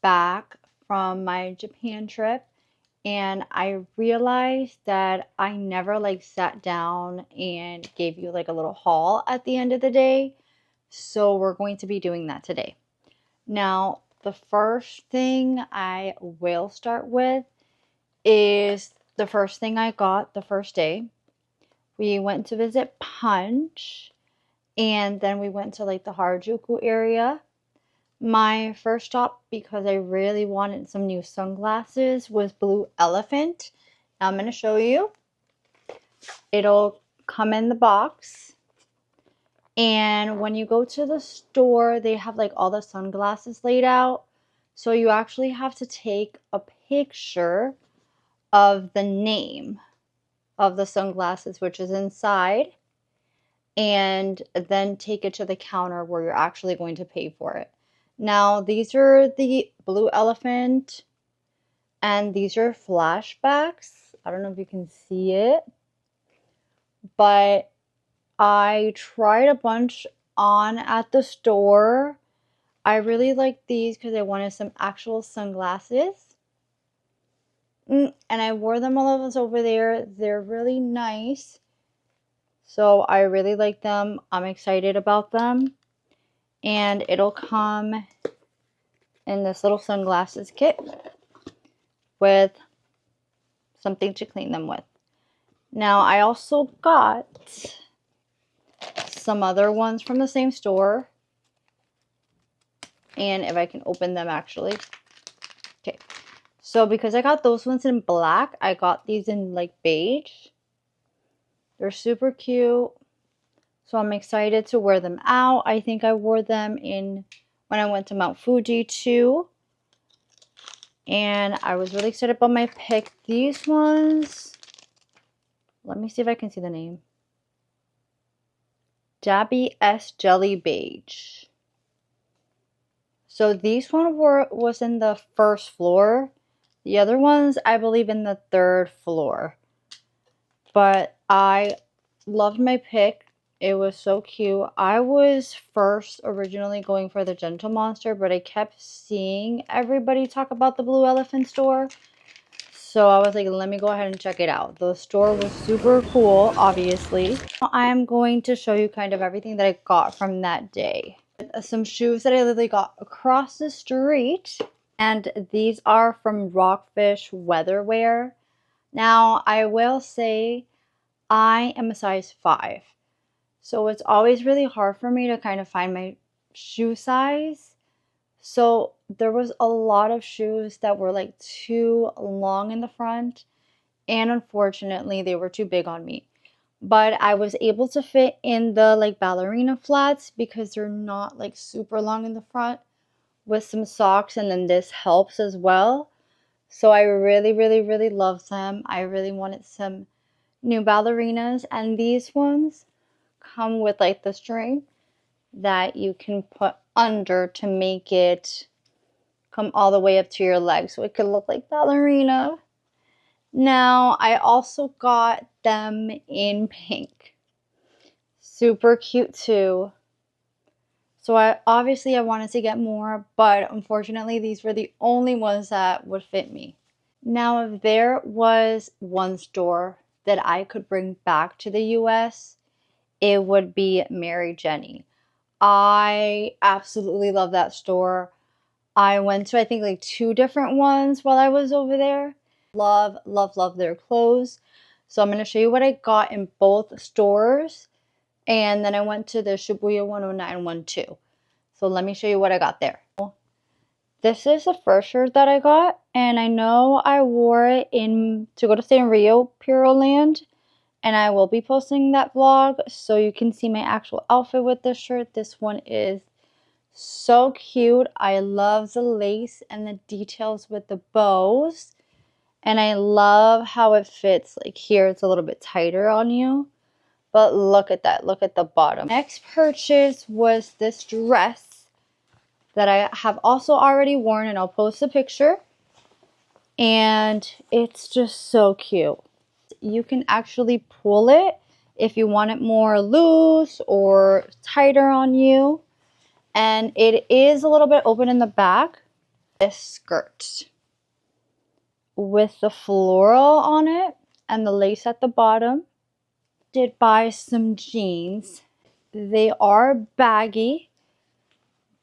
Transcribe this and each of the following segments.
back from my Japan trip and I realized that I never like sat down and gave you like a little haul at the end of the day. So we're going to be doing that today. Now, the first thing I will start with is the first thing I got the first day. We went to visit Punch and then we went to like the Harajuku area. My first stop, because I really wanted some new sunglasses, was Blue Elephant. Now I'm going to show you. It'll come in the box. And when you go to the store, they have like all the sunglasses laid out. So you actually have to take a picture of the name of the sunglasses, which is inside, and then take it to the counter where you're actually going to pay for it. Now, these are the Blue Elephant, and these are flashbacks. I don't know if you can see it, but I tried a bunch on at the store. I really like these because I wanted some actual sunglasses. And I wore them all of us over there. They're really nice. So I really like them. I'm excited about them. And it'll come in this little sunglasses kit with something to clean them with. Now I also got some other ones from the same store. And if I can open them actually. Okay. So because I got those ones in black, I got these in like beige. They're super cute. So I'm excited to wear them out. I think I wore them in when I went to Mount Fuji too. And I was really excited about my pick. These ones, let me see if I can see the name. Dabby S Jelly Beige. So these one was in the first floor. The other ones, I believe, in the third floor. But I loved my pick. It was so cute. I was first originally going for the Gentle Monster, but I kept seeing everybody talk about the Blue Elephant store. So I was like, let me go ahead and check it out. The store was super cool, obviously. I am going to show you kind of everything that I got from that day. Some shoes that I literally got across the street. And these are from Rockfish Weatherwear. Now, I will say I am a size 5. So it's always really hard for me to kind of find my shoe size. So there was a lot of shoes that were like too long in the front. And unfortunately, they were too big on me. But I was able to fit in the like ballerina flats because they're not like super long in the front, with some socks, and then this helps as well. So I really, really, really love them. I really wanted some new ballerinas, and these ones come with like the string that you can put under to make it come all the way up to your leg so it could look like ballerina. Now, I also got them in pink. Super cute too. So I wanted to get more, but unfortunately these were the only ones that would fit me. Now, if there was one store that I could bring back to the US, it would be Mary Jenny. I absolutely love that store. I went to I think like 2 different ones while I was over there. Love, love, love their clothes. So I'm going to show you what I got in both stores. And then I went to the Shibuya 109 one too. So let me show you what I got there. This is the first shirt that I got. And I know I wore it to go to Sanrio Puro Land. And I will be posting that vlog so you can see my actual outfit with this shirt. This one is so cute. I love the lace and the details with the bows. And I love how it fits. Like here, it's a little bit tighter on you. But look at that. Look at the bottom. Next purchase was this dress that I have also already worn, and I'll post a picture. And it's just so cute. You can actually pull it if you want it more loose or tighter on you. And it is a little bit open in the back. this skirt with the floral on it and the lace at the bottom. Did buy some jeans. They are baggy,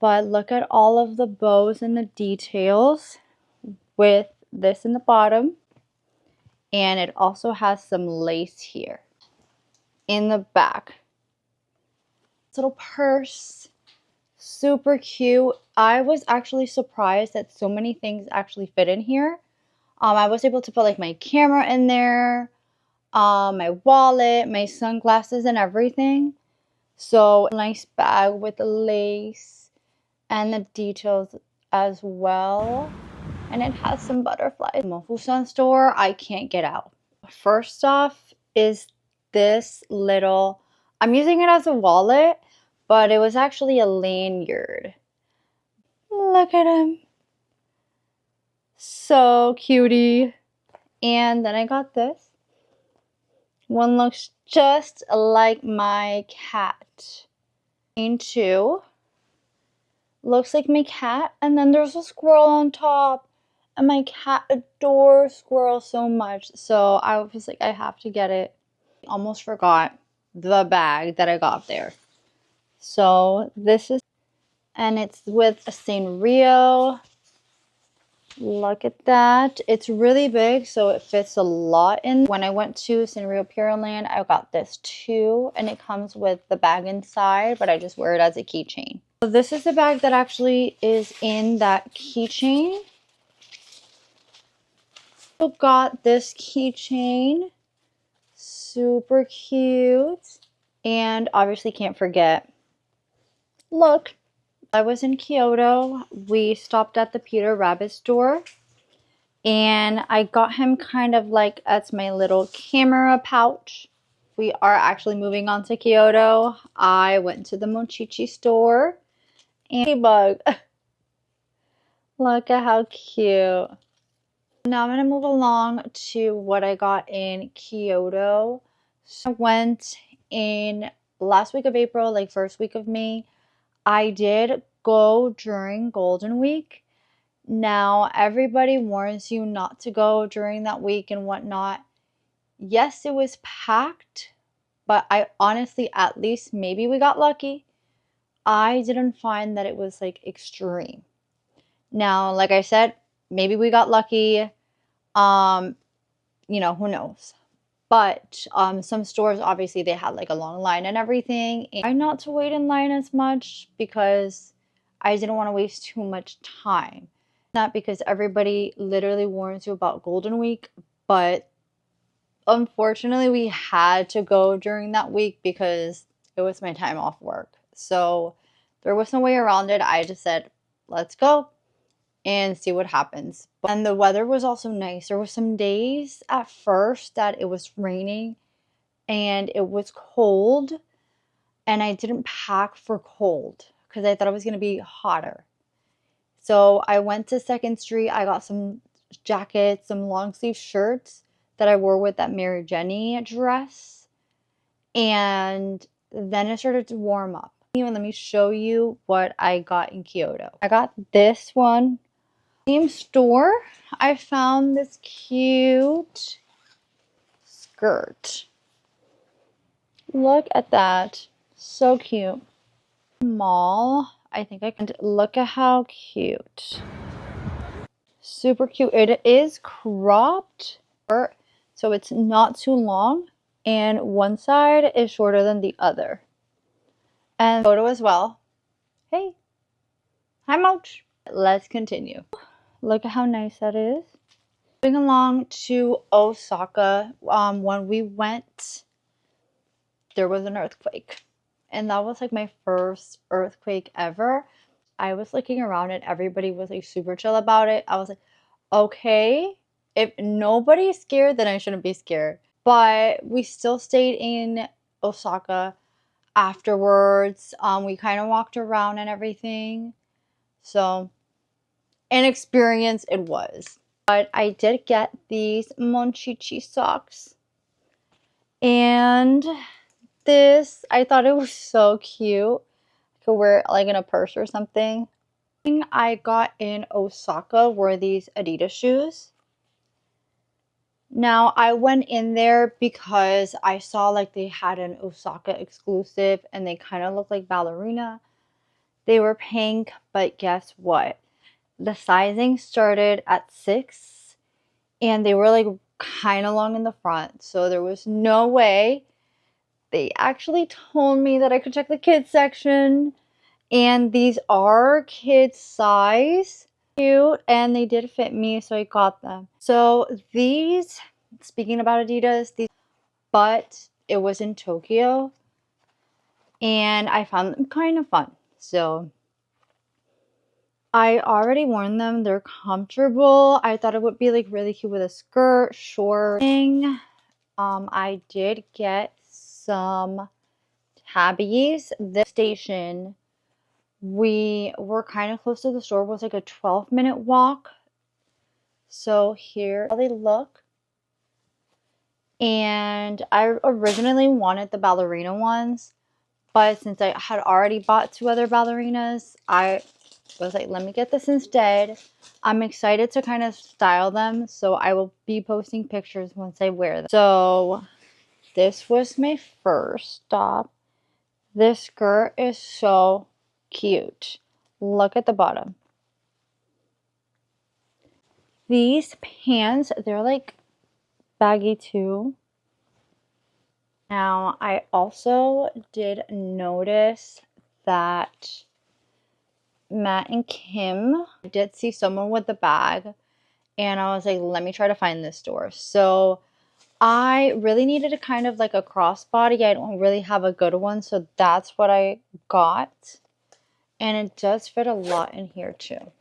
but look at all of the bows and the details with this in the bottom. And it also has some lace here in the back. This little purse, super cute. I was actually surprised that so many things actually fit in here. I was able to put like my camera in there, my wallet, my sunglasses, and everything. So nice bag with the lace and the details as well. And it has some butterflies. Mofusan store, I can't get out. First off is this little, I'm using it as a wallet, but it was actually a lanyard. Look at him. So cutie. And then I got this. One looks just like my cat. Chain 2 looks like my cat, and then there's a squirrel on top. And my cat adores squirrels so much, so I was like, I have to get it. Almost forgot the bag that I got there. So this is, and it's with a Sanrio. Look at that. It's really big, so it fits a lot in. When I went to Sanrio Pure Land, I got this too, and it comes with the bag inside, but I just wear it as a keychain. So this is the bag that actually is in that keychain. I got this keychain. Super cute. And obviously can't forget, look, I was in Kyoto. We stopped at the Peter Rabbit store. And I got him kind of like as my little camera pouch. We are actually moving on to Kyoto. I went to the Mochichi store. And bug. Look at how cute. Now I'm going to move along to what I got in Kyoto. So I went in last week of April, like first week of May. I did go during Golden Week. Now, everybody warns you not to go during that week and whatnot. Yes, it was packed, but I honestly, at least maybe we got lucky. I didn't find that it was like extreme. Now, like I said, maybe we got lucky. Who knows? But some stores, obviously, they had like a long line and everything. And I tried not to wait in line as much because I didn't want to waste too much time. Not because everybody literally warns you about Golden Week, but unfortunately, we had to go during that week because it was my time off work. So there was no way around it. I just said, let's go and see what happens. And the weather was also nice. There were some days at first that it was raining and it was cold, and I didn't pack for cold because I thought it was going to be hotter. So I went to 2nd Street. I got some jackets, some long sleeve shirts that I wore with that Mary Jenny dress. And then it started to warm up. Let me show you what I got in Kyoto. I got this one. Same store, I found this cute skirt. Look at that. So cute. Mall. I think I can look at how cute. Super cute. It is cropped, so it's not too long, and one side is shorter than the other. And photo as well. Hey. Hi, Moch. Let's continue. Look at how nice that is. Moving along to Osaka, when we went, there was an earthquake. And that was like my first earthquake ever. I was looking around and everybody was like super chill about it. I was like, okay, if nobody's scared, then I shouldn't be scared. But we still stayed in Osaka afterwards. We kind of walked around and everything. So, an experience it was. But I did get these Mochichi socks. And this, I thought it was so cute. I could wear it like in a purse or something. Thing I got in Osaka were these Adidas shoes. Now, I went in there because I saw like they had an Osaka exclusive and they kind of look like ballerina. They were pink, but guess what? The sizing started at 6 and they were like kind of long in the front. So there was no way. They actually told me that I could check the kids section and these are kids size. Cute, and they did fit me, so I got them. So these, speaking about Adidas, these, but it was in Tokyo and I found them kind of fun. So I already worn them. They're comfortable. I thought it would be like really cute with a skirt, short thing. I did get some tabbies. This station, we were kind of close to the store. It was like a 12-minute walk. So here how they look. And I originally wanted the ballerina ones, but since I had already bought 2 other ballerinas, I was like, let me get this instead. I'm excited to kind of style them, so I will be posting pictures once I wear them. So this was my first stop. This skirt is so cute. Look at the bottom. These pants, they're like baggy too. Now, I also did notice that Matt and Kim did see someone with the bag, and I was like, let me try to find this store. So I really needed a kind of like a crossbody. I don't really have a good one, so that's what I got. And it does fit a lot in here too.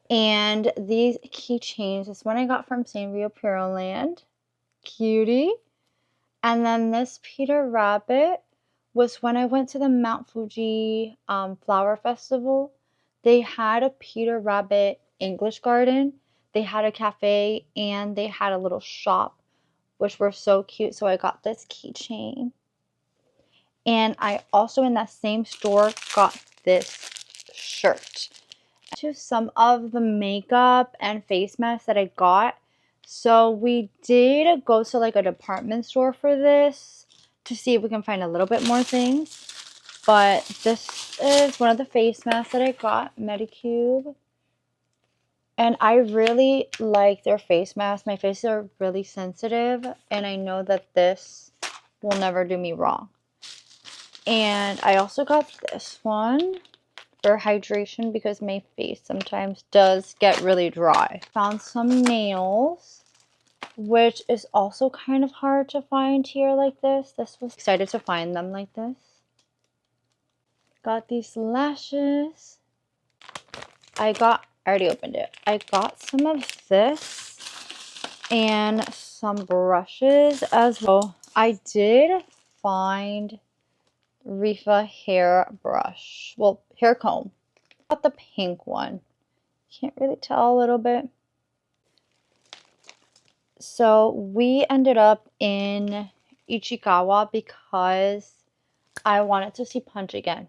And these keychains, this one I got from Sanrio Pureland. Cutie. And then this Peter Rabbit was when I went to the Mount Fuji Flower Festival. They had a Peter Rabbit English garden. They had a cafe and they had a little shop, which were so cute. So I got this keychain. And I also in that same store got this shirt. To some of the makeup and face masks that I got. So we did go to like a department store for this to see if we can find a little bit more things. But this is one of the face masks that I got, Medicube. And I really like their face masks. My faces are really sensitive and I know that this will never do me wrong. And I also got this one for hydration because my face sometimes does get really dry. Found some nails, which is also kind of hard to find here like this. This was excited to find them like this. Got these lashes. I already opened it. I got some of this and some brushes as well. I did find Rifa hair brush. Well, hair comb. Got the pink one. Can't really tell a little bit. So we ended up in Ichikawa because I wanted to see Punch again.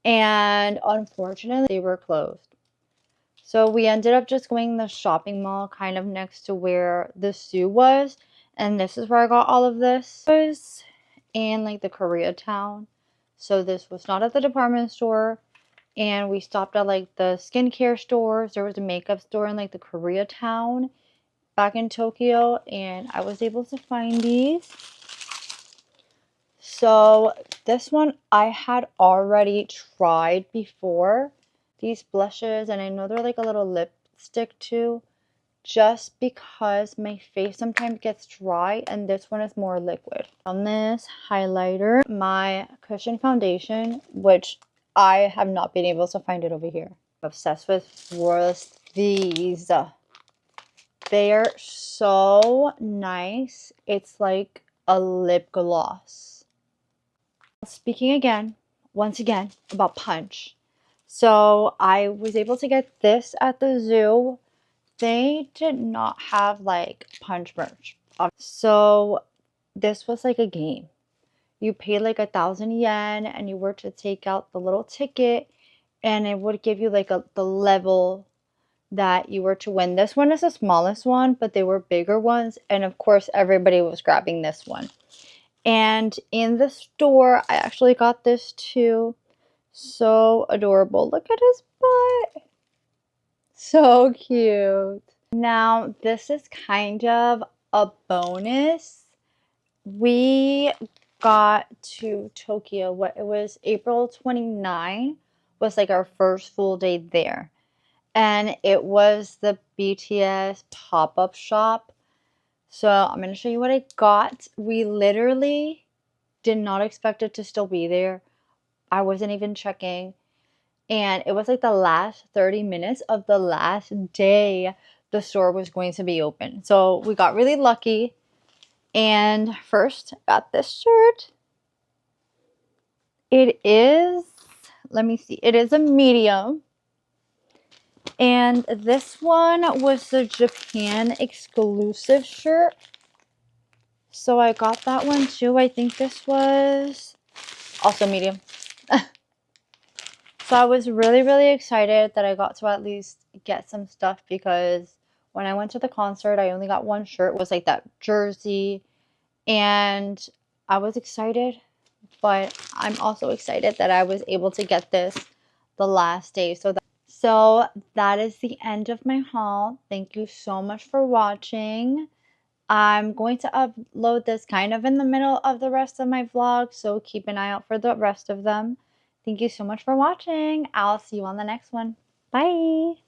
And unfortunately, they were closed. So we ended up just going to the shopping mall kind of next to where the zoo was. And this is where I got all of this. It was in like the Koreatown. So this was not at the department store. And we stopped at like the skincare stores. There was a makeup store in like the Koreatown back in Tokyo. And I was able to find these. So this one I had already tried before. These blushes. And I know they're like a little lipstick too. Just because my face sometimes gets dry and this one is more liquid. On this highlighter, my cushion foundation, which I have not been able to find it over here. Obsessed with was these. They are so nice. It's like a lip gloss. Speaking again, once again, about Punch. So I was able to get this at the zoo. They did not have like Punch merch. So this was like a game. You paid like 1,000 yen and you were to take out the little ticket and it would give you like the level that you were to win. This one is the smallest one, but they were bigger ones, and of course everybody was grabbing this one. And in the store, I actually got this too. So adorable. Look at his butt. So cute. Now, this is kind of a bonus. We got to Tokyo, what it was April 29 was like our first full day there. And it was the BTS pop-up shop. So I'm going to show you what I got. We literally did not expect it to still be there. I wasn't even checking. And it was like the last 30 minutes of the last day the store was going to be open. So we got really lucky. And first, got this shirt. It is, let me see, it is a medium. And this one was the Japan exclusive shirt. So I got that one too. I think this was also medium. So I was really, really excited that I got to at least get some stuff, because when I went to the concert, I only got one shirt. It was like that jersey. And I was excited, but I'm also excited that I was able to get this the last day. So that is the end of my haul. Thank you so much for watching. I'm going to upload this kind of in the middle of the rest of my vlog, so keep an eye out for the rest of them. Thank you so much for watching. I'll see you on the next one. Bye!